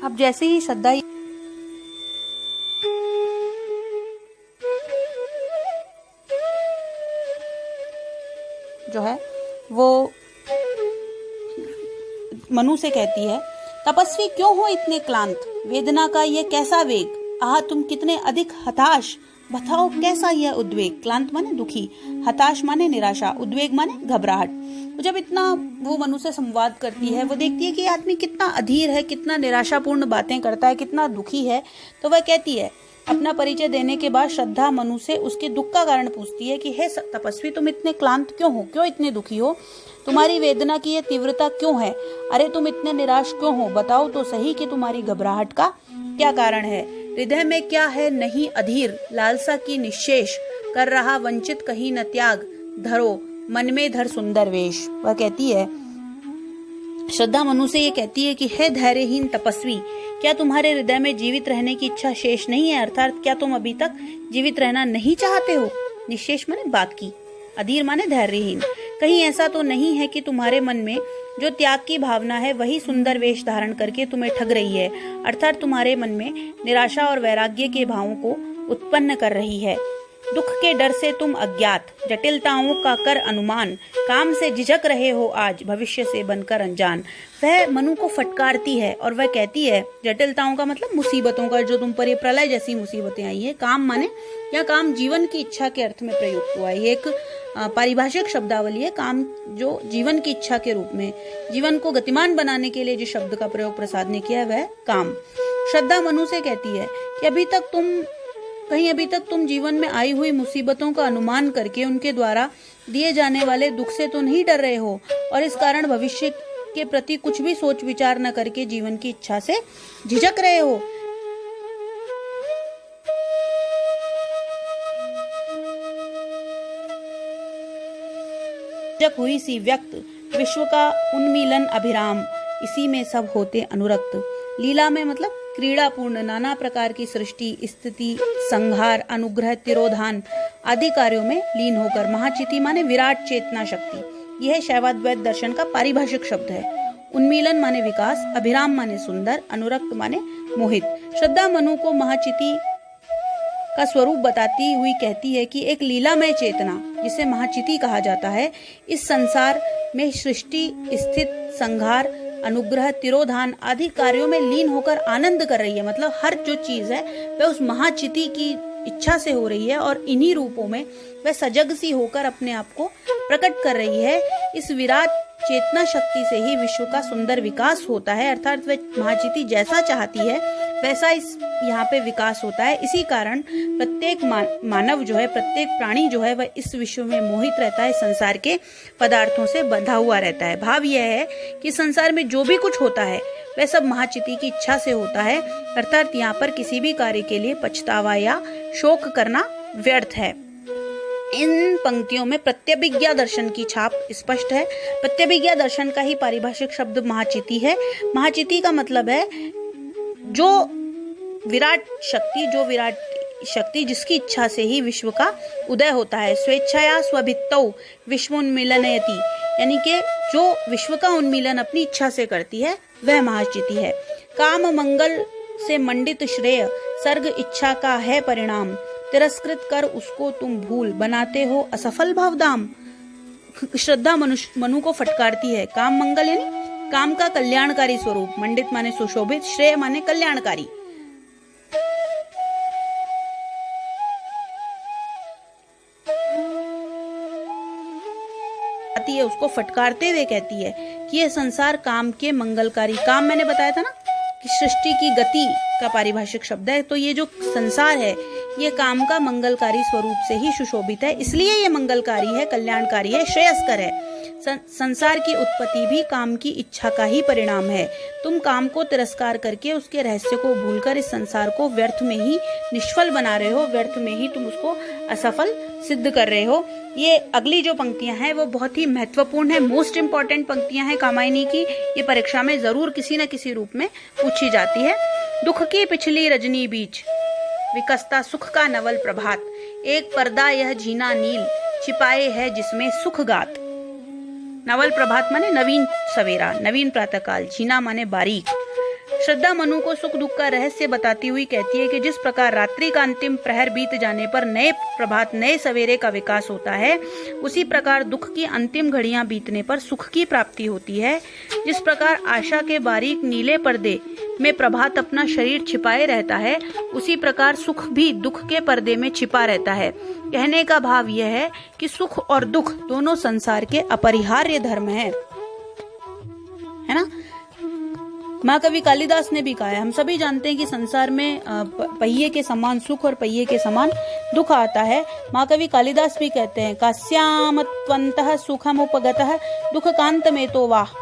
अब जैसे ही श्रद्धा जो है वो मनु से कहती है, तपस्वी क्यों हो इतने क्लांत, वेदना का ये कैसा वेग, आह तुम कितने अधिक हताश, बताओ कैसा यह उद्वेग। क्लांत माने दुखी, हताश माने निराशा, उद्वेग माने घबराहट। जब इतना वो मनु से संवाद करती है, वो देखती है कि आदमी कितना अधीर है, कितना निराशापूर्ण बातें करता है, कितना दुखी है, तो वह कहती है, अपना परिचय देने के बाद श्रद्धा मनु से उसके दुख का कारण पूछती है कि हे तपस्वी, तुम इतने क्लांत क्यों हो, क्यों इतने दुखी हो, तुम्हारी वेदना की ये तीव्रता क्यों है, अरे तुम इतने निराश क्यों हो, बताओ तो सही कि तुम्हारी घबराहट का क्या कारण है। हृदय में क्या है नहीं अधीर, लालसा की निशेष, कर रहा वंचित कहीं न त्याग, धरो मन में धर सुंदर वेश। वह कहती है, श्रद्धा मनु से ये कहती है कि हे धैर्यहीन तपस्वी, क्या तुम्हारे हृदय में जीवित रहने की इच्छा शेष नहीं है, अर्थात क्या तुम अभी तक जीवित रहना नहीं चाहते हो। निशेष माने बाकी, अधीर माने धैर्यहीन। कहीं ऐसा तो नहीं है कि तुम्हारे मन में जो त्याग की भावना है वही सुंदर वेश धारण करके तुम्हें ठग रही है, अर्थात तुम्हारे मन में निराशा और वैराग्य के भावों को उत्पन्न कर रही है। दुख के डर से तुम अज्ञात, जटिलताओं का कर अनुमान, काम से झिझक रहे हो आज, भविष्य से बनकर अनजान। वह मनु को फटकारती है और वह कहती है, जटिलताओं का मतलब मुसीबतों का, जो तुम पर ये प्रलय जैसी मुसीबतें आई है। काम माने या काम जीवन की इच्छा के अर्थ में प्रयुक्त हुआ है। ये एक पारिभाषिक शब्दावली है। काम जो जीवन की इच्छा के रूप में, जीवन को गतिमान बनाने के लिए जो शब्द का प्रयोग प्रसाद ने किया है वह काम। श्रद्धा मनु से कहती है कि अभी तक तुम जीवन में आई हुई मुसीबतों का अनुमान करके उनके द्वारा दिए जाने वाले दुख से तो नहीं डर रहे हो, और इस कारण भविष्य के प्रति कुछ भी सोच विचार न करके जीवन की इच्छा से झिझक रहे हो। झिझक हुई सी व्यक्त, विश्व का उन्मीलन अभिराम, इसी में सब होते अनुरक्त। लीला में मतलब क्रीड़ापूर्ण, नाना प्रकार की सृष्टि, स्थिति, संहार, अनुग्रह, तिरोधान आदि कार्यों में लीन होकर। महाचिति माने विराट चेतना शक्ति। यह शैवाद्वैत दर्शन का पारिभाषिक शब्द है। उन्मीलन माने विकास, अभिराम माने सुंदर, अनुरक्त माने मोहित। श्रद्धा मनु को महाचिति का स्वरूप बताती हुई कहती है कि एक लीलामय चेतना, जिसे महाचिति कहा जाता है, इस संसार में सृष्टि, स्थित, संहार, अनुग्रह, तिरोधान आदि कार्यों में लीन होकर आनंद कर रही है। मतलब हर जो चीज है वह उस महाचिति की इच्छा से हो रही है, और इन्हीं रूपों में वह सजग सी होकर अपने आप को प्रकट कर रही है। इस विराट चेतना शक्ति से ही विश्व का सुंदर विकास होता है, अर्थात वह महाचिति जैसा चाहती है वैसा इस यहाँ पे विकास होता है। इसी कारण प्रत्येक मानव जो है, प्रत्येक प्राणी जो है, वह इस विश्व में मोहित रहता है, संसार के पदार्थों से बंधा हुआ रहता है। भाव यह है कि संसार में जो भी कुछ होता है वह सब महाचिति की इच्छा से होता है, अर्थात यहाँ पर किसी भी कार्य के लिए पछतावा या शोक करना व्यर्थ है। इन पंक्तियों में प्रत्यभिज्ञा दर्शन की छाप स्पष्ट है। प्रत्यभिज्ञा दर्शन का ही पारिभाषिक शब्द महाचिति है। महाचिति का मतलब है जो विराट शक्ति जिसकी इच्छा से ही विश्व का उदय होता है। स्वेच्छया स्वभित्तौ विश्वोन्मीलनयति, यानी कि जो विश्व का उन्मीलन अपनी इच्छा से करती है वह महाचिति है। काम मंगल से मंडित श्रेय, सर्ग इच्छा का है परिणाम, तिरस्कृत कर उसको तुम भूल, बनाते हो असफल भवदाम। श्रद्धा मनु को फटकारती है। काम मंगल यानी काम का कल्याणकारी स्वरूप, मंडित माने सुशोभित, श्रेय माने कल्याणकारी। उसको फटकारते हुए कहती है कि यह संसार काम के मंगलकारी, काम मैंने बताया था ना कि सृष्टि की गति का पारिभाषिक शब्द है, तो ये जो संसार है ये काम का मंगलकारी स्वरूप से ही सुशोभित है, इसलिए ये मंगलकारी है, कल्याणकारी है, श्रेयस्कर है। संसार की उत्पत्ति भी काम की इच्छा का ही परिणाम है। तुम काम को तिरस्कार करके उसके रहस्य को भूलकर इस संसार को व्यर्थ में ही निष्फल बना रहे हो, व्यर्थ में ही तुम उसको असफल सिद्ध कर रहे हो। ये अगली जो पंक्तियां हैं वो बहुत ही महत्वपूर्ण है, मोस्ट इंपॉर्टेंट पंक्तियां हैं कामायनी की। ये परीक्षा में जरूर किसी न किसी रूप में पूछी जाती है। दुख की पिछली रजनी बीच विकसता सुख का नवल प्रभात, एक पर्दा यह झीना नील, छिपाए है जिसमें सुख गात। नवल प्रभात माने नवीन सवेरा, नवीन प्रातःकाल, झीना माने बारीक, श्रद्धा मनु को सुख दुख का रहस्य बताती हुई कहती है कि जिस प्रकार रात्रि का अंतिम प्रहर बीत जाने पर नए प्रभात नए सवेरे का विकास होता है, उसी प्रकार दुख की अंतिम घड़ियां बीतने पर सुख की प्राप्ति होती है। जिस प्रकार आशा के बारीक नीले पर्दे में प्रभात अपना शरीर छिपाए रहता है, उसी प्रकार सुख भी दुख के पर्दे में छिपा रहता है। कहने का भाव यह है कि सुख और दुख दोनों संसार के अपरिहार्य धर्म है ना। महाकवि कालिदास ने भी कहा है, हम सभी जानते हैं कि संसार में पहिए के समान सुख और पहिए के समान दुख आता है। महाकवि कालिदास भी कहते हैं, कास्यामत्वन्तः सुखम उपगतः दुख कांत में तो वाह।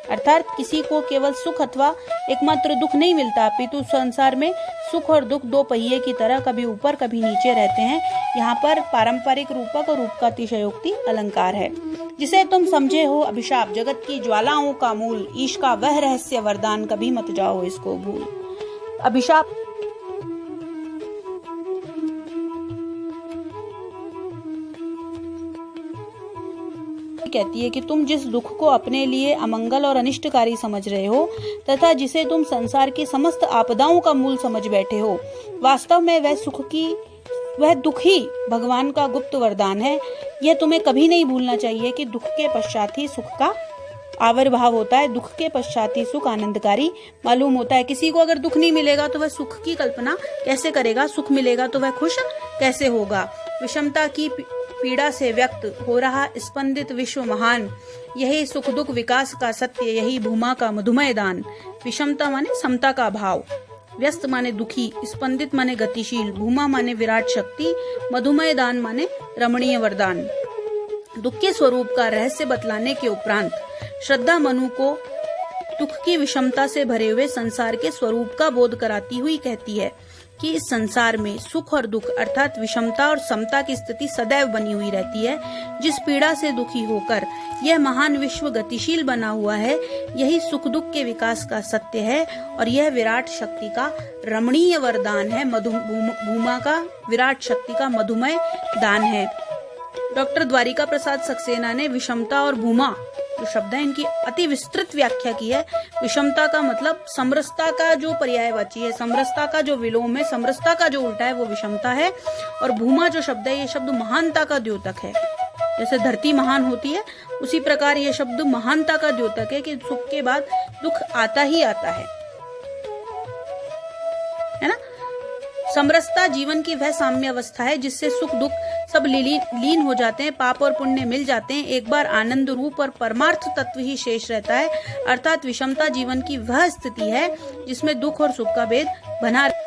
अर्थात किसी को केवल सुख अथवा एकमात्र दुख नहीं मिलता, अपितु संसार में सुख और दुख दो पहिए की तरह कभी ऊपर कभी नीचे रहते हैं। यहाँ पर पारंपरिक रूपक और रूप का अतिशयोक्ति अलंकार है। जिसे तुम समझे हो अभिशाप, जगत की ज्वालाओं का मूल, ईश का वह रहस्य वरदान, कभी मत जाओ इसको भूल। अभिशाप कहती है कि तुम जिस दुख को अपने लिए अमंगल और अनिष्टकारी समझ रहे हो तथा जिसे तुम संसार की समस्त आपदाओं का मूल समझ बैठे हो, वास्तव में वह दुख ही भगवान का गुप्त वरदान है। यह तुम्हें कभी नहीं भूलना चाहिए कि दुख के पश्चात ही सुख का आविर्भाव होता है। दुख के पश्चात ही सुख आनंदकारी मालूम होता है। किसी को अगर दुख नहीं मिलेगा तो वह सुख की कल्पना कैसे करेगा, सुख मिलेगा तो वह खुश कैसे होगा। विषमता की पीड़ा से व्यक्त हो रहा स्पंदित विश्व महान, यही सुख दुख विकास का सत्य, यही भूमा का मधुमय दान। विषमता माने समता का भाव, व्यस्त माने दुखी, स्पंदित माने गतिशील, भूमा माने विराट शक्ति, मधुमय दान माने रमणीय वरदान। दुख के स्वरूप का रहस्य बतलाने के उपरांत श्रद्धा मनु को दुख की विषमता से भरे हुए संसार के स्वरूप का बोध कराती हुई कहती है कि इस संसार में सुख और दुख अर्थात विषमता और समता की स्थिति सदैव बनी हुई रहती है। जिस पीड़ा से दुखी होकर यह महान विश्व गतिशील बना हुआ है, यही सुख दुख के विकास का सत्य है और यह विराट शक्ति का रमणीय वरदान है, भूमा का विराट शक्ति का मधुमय दान है। डॉक्टर द्वारिका प्रसाद सक्सेना ने विषमता और भूमा जो शब्द है इनकी अति विस्तृत व्याख्या की है। विषमता का मतलब समरसता का जो पर्यायवाची है, समरसता का जो विलोम है, समरसता का जो उल्टा है वो विषमता है। और भूमा जो शब्द है ये शब्द महानता का द्योतक है। जैसे धरती महान होती है उसी प्रकार ये शब्द महानता का द्योतक है कि सुख के बाद दुख आता ही आता है ना। समरसता जीवन की वह साम्य अवस्था है जिससे सुख दुख सब लीन हो जाते हैं, पाप और पुण्य मिल जाते हैं, एक बार आनंद रूप और परमार्थ तत्व ही शेष रहता है। अर्थात विषमता जीवन की वह स्थिति है जिसमें दुख और सुख का भेद बना है।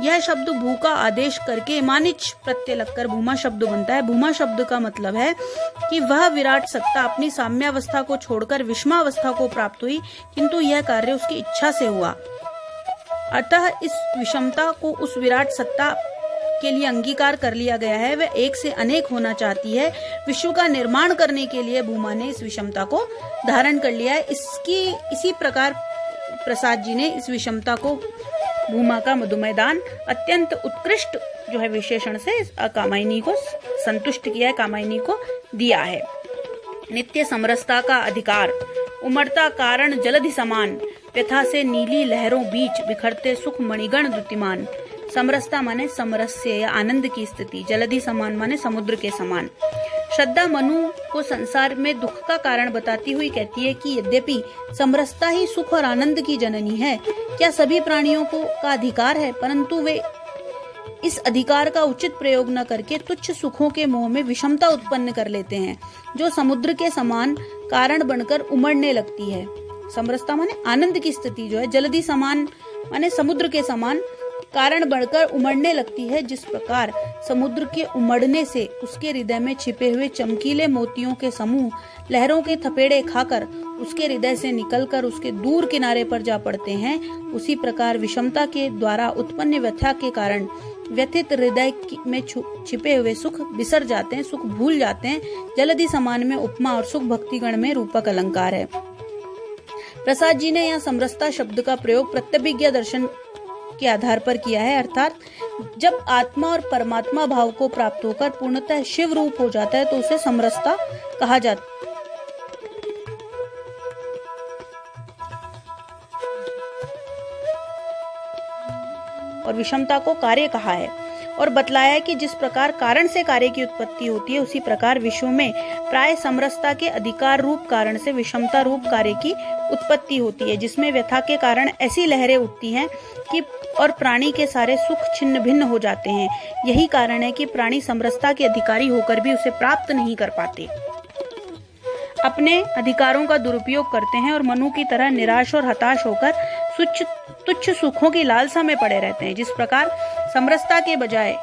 यह शब्द भू का आदेश करके मानिच प्रत्यय लगकर भूमा शब्द बनता है। भूमा शब्द का मतलब है कि वह विराट सत्ता अपनी साम्यावस्था को छोड़कर विषमावस्था को प्राप्त हुई, किंतु यह कार्य उसकी इच्छा से हुआ। अतः इस विषमता को उस विराट सत्ता के लिए अंगीकार कर लिया गया है। वह एक से अनेक होना चाहती है। विश्व का निर्माण करने के लिए भूमा ने इस विषमता को धारण कर लिया है। इसी प्रकार प्रसाद जी ने इस विषमता को भूमा का मधुमय दान अत्यंत उत्कृष्ट जो है विशेषण से कामायनी को संतुष्ट किया है, कामायनी को दिया है। नित्य समरसता का अधिकार, उमड़ता कारण जलधि समान, व्यथा से नीली लहरों बीच बिखरते सुख मणिगण द्युतिमान। समरसता माने समरस्य या आनंद की स्थिति, जलधि समान माने समुद्र के समान। श्रद्धा मनु को संसार में दुख का कारण बताती हुई कहती है कि यद्यपि समरसता ही सुख और आनंद की जननी है, क्या सभी प्राणियों को का अधिकार है, परंतु वे इस अधिकार का उचित प्रयोग न करके तुच्छ सुखों के मोह में विषमता उत्पन्न कर लेते हैं, जो समुद्र के समान कारण बनकर उमड़ने लगती है। समरसता माने आनंद की स्थिति जो है, जलधि समान माने समुद्र के समान कारण बढ़कर उमड़ने लगती है। जिस प्रकार समुद्र के उमड़ने से उसके हृदय में छिपे हुए चमकीले मोतियों के समूह लहरों के थपेड़े खाकर उसके हृदय से निकलकर उसके दूर किनारे पर जा पड़ते हैं, उसी प्रकार विषमता के द्वारा उत्पन्न व्यथा के कारण व्यथित हृदय में छिपे हुए सुख बिसर जाते हैं, सुख भूल जाते हैं। जलधि समान में उपमा और सुख भक्तिगण में रूपक अलंकार है। प्रसाद जी ने यहाँ समरसता शब्द का प्रयोग प्रत्यभिज्ञा दर्शन के आधार पर किया है, अर्थात जब आत्मा और परमात्मा भाव को प्राप्त होकर पूर्णतः शिव रूप हो जाता है तो उसे समरसता कहा जाता है। और विषमता को कार्य कहा है और बतलाया है कि जिस प्रकार कारण से कार्य की उत्पत्ति होती है उसी प्रकार विश्व में प्राय समरसता के अधिकार रूप कारण से विषमता रूप कार्य की उत्पत्ति होती है, जिसमें व्यथा के कारण ऐसी लहरें उठती हैं कि और प्राणी के सारे सुख छिन्न भिन्न हो जाते हैं। यही कारण है कि प्राणी समरसता के अधिकारी होकर भी उसे प्राप्त नहीं कर पाते, अपने अधिकारों का दुरुपयोग करते हैं और मनु की तरह निराश और हताश होकर तुच्छ सुखों की लालसा में पड़े रहते हैं। जिस प्रकार समरसता के बजाय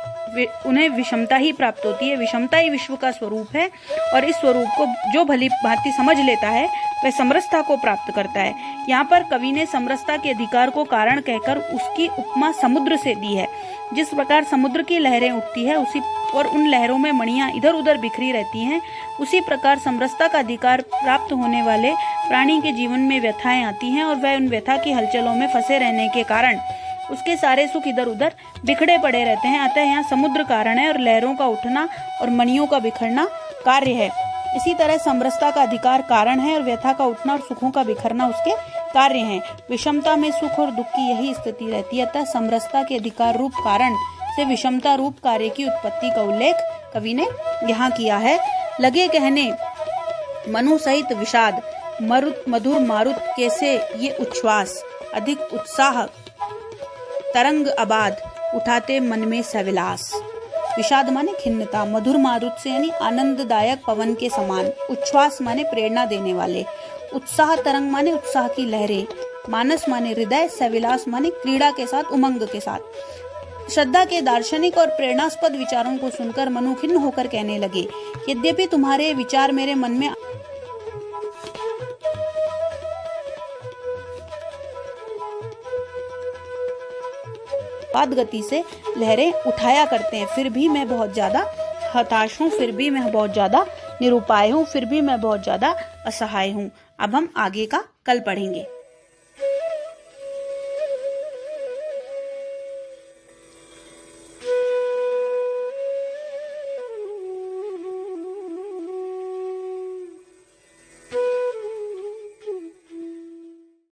उन्हें विषमता ही प्राप्त होती है, विषमता ही विश्व का स्वरूप है और इस स्वरूप को जो भली भांति समझ लेता है वह समरसता को प्राप्त करता है। यहाँ पर कवि ने समरसता के अधिकार को कारण कहकर उसकी उपमा समुद्र से दी है। जिस प्रकार समुद्र की लहरें उठती है उसी और उन लहरों में मणियां इधर उधर बिखरी रहती हैं, उसी प्रकार समरसता का अधिकार प्राप्त होने वाले प्राणी के जीवन में व्यथाएं आती हैं और वह उन व्यथा की हलचलों में फंसे रहने के कारण उसके सारे सुख इधर उधर बिखरे पड़े रहते हैं। अतः यहाँ समुद्र कारण है और लहरों का उठना और मणियों का बिखरना कार्य है। इसी तरह समरसता का अधिकार कारण है और व्यथा का उठना और सुखों का बिखरना उसके कार्य हैं। विषमता में सुख और दुख की यही स्थिति रहती है। अतः समरसता के अधिकार रूप कारण से विषमता रूप कार्य की उत्पत्ति का उल्लेख कवि ने यहाँ किया है। लगे कहने मनु सहित विषाद मधुर मारुत कैसे ये उच्छ्वास, अधिक उत्साह तरंग आबाद उठाते मन में सविलास। विषाद माने खिन्नता, मधुर मारुत से यानी आनंददायक पवन के समान, उच्छ्वास माने प्रेरणा देने वाले, उत्साह तरंग माने उत्साह की लहरें, मानस माने हृदय, सविलास माने क्रीड़ा के साथ, उमंग के साथ। श्रद्धा के दार्शनिक और प्रेरणास्पद विचारों को सुनकर मनु खिन्न होकर कहने लगे, यद्यपि तुम्हारे विचार मेरे मन में गति से लहरें उठाया करते हैं, फिर भी मैं बहुत ज्यादा हताश हूँ, फिर भी मैं बहुत ज्यादा निरुपाय हूँ, फिर भी मैं बहुत ज्यादा असहाय हूँ। अब हम आगे का कल पढ़ेंगे।